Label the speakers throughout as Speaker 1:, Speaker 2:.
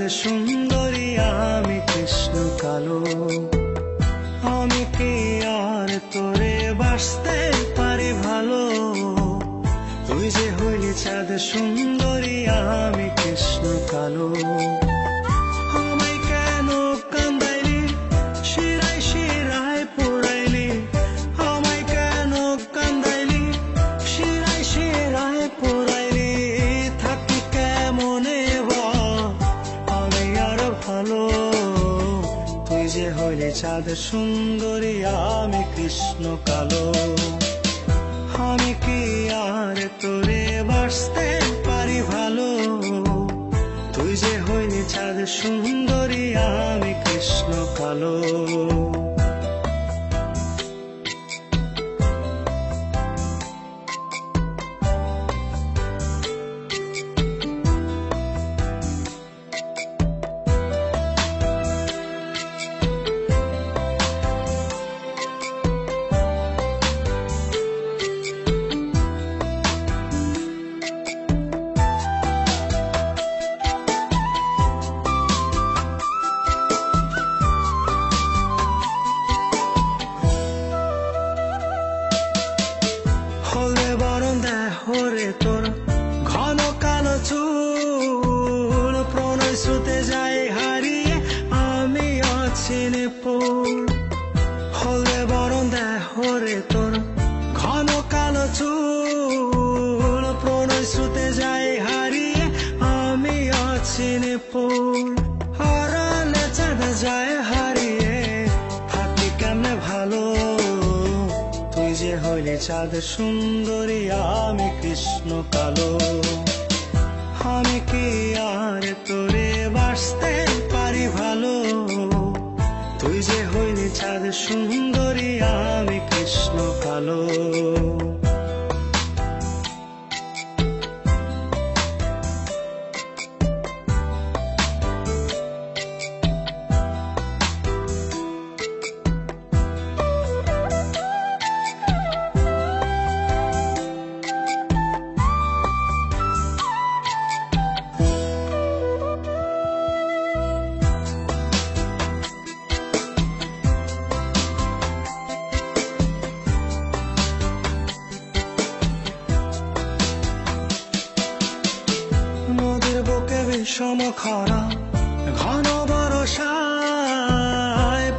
Speaker 1: সুন্দরী আমি কৃষ্ণ কালো। আমি কি আর তোরে বাসতে পারি ভালো, তুই যে হইলি চাঁদ সুন্দরী আমি কৃষ্ণ কালো। আমায় কেন কান্দাইলি, শিরায় শিরায় পুরাইলি, আমায় কেন কান্দাইলি, শিরায় শিরায় পুরাইলি। থাকি কেমনে বা আমি আর ভালো, তুই যে হইলি চাঁদ সুন্দরী আমি কৃষ্ণ কালো। আমি কি আর তোরে বাসতে পারি ভালো, তুই যে হইলি চাঁদ সুন্দরী আমি কৃষ্ণ কালো। হলে বরণ দেহরে তোর ঘন কালো চুল, প্রণয় স্রোতে যায় হারিয়ে আমি অচিনে পুর। হলে বরণ দেহরে তোর ঘন কালো চুল, প্রণয় স্রোতে যায় হারিয়ে আমি অচিনে পুর। হারালে চাঁদ যায় হারিয়ে থাকি কেমনে ভালো, তুই যে হইলি চাঁদ সুন্দরী আমি কৃষ্ণ কালো। আমি কি আর তোরে বাসতে পারি ভালো, তুই যে হইলি চাঁদ সুন্দরী আমি কৃষ্ণ কালো। নদীর বুকে বিষম খরা ঘন বরষায়,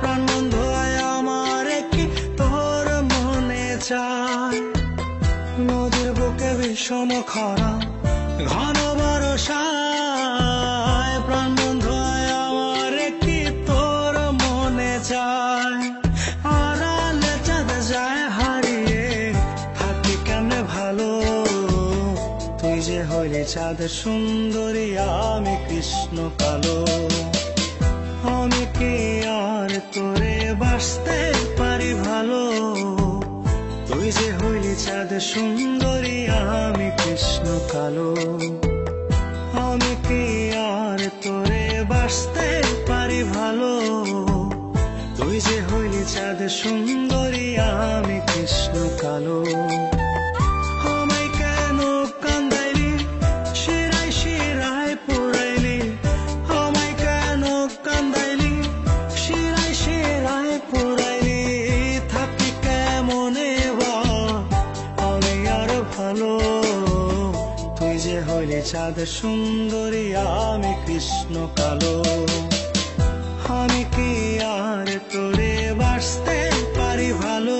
Speaker 1: প্রাণ বন্ধু আয় আমার কি তোর মনে চায়। নদীর বুকে বিষম খরা ঘন বরষায়, প্রাণ বন্ধু আয় আমার কি তোর মনে চায়। আড়ালে চাঁদ যায় হারিয়ে থাকি কেমনে ভালো, তুই যে হইলি চাঁদ সুন্দরী আমি কৃষ্ণ কালো। আমি কি আর তোরে বাসতে পারি ভালো, তুই যে হইলি চাঁদ সুন্দরী আমি কৃষ্ণ কালো। আমি কি আর তোরে বাসতে পারি ভালো, তুই যে হইলি চাঁদ সুন্দরী আমি কৃষ্ণ কালো। আমায় কেন কান্দাইলি, শিরায় শিরায় পুরাইলি, আমায় কেন কান্দাইলি, শিরায় শিরায় পুরাইলি। থাকি কেমনে বা আমি আর ভালো, তুই যে হইলি চাঁদ সুন্দরী আমি কৃষ্ণ কালো। আমি কি আর তোরে বাসতে পারি ভালো,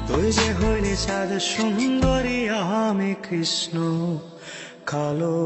Speaker 1: তুই যে হইলি চাঁদ সুন্দরী আমি কৃষ্ণ কালো।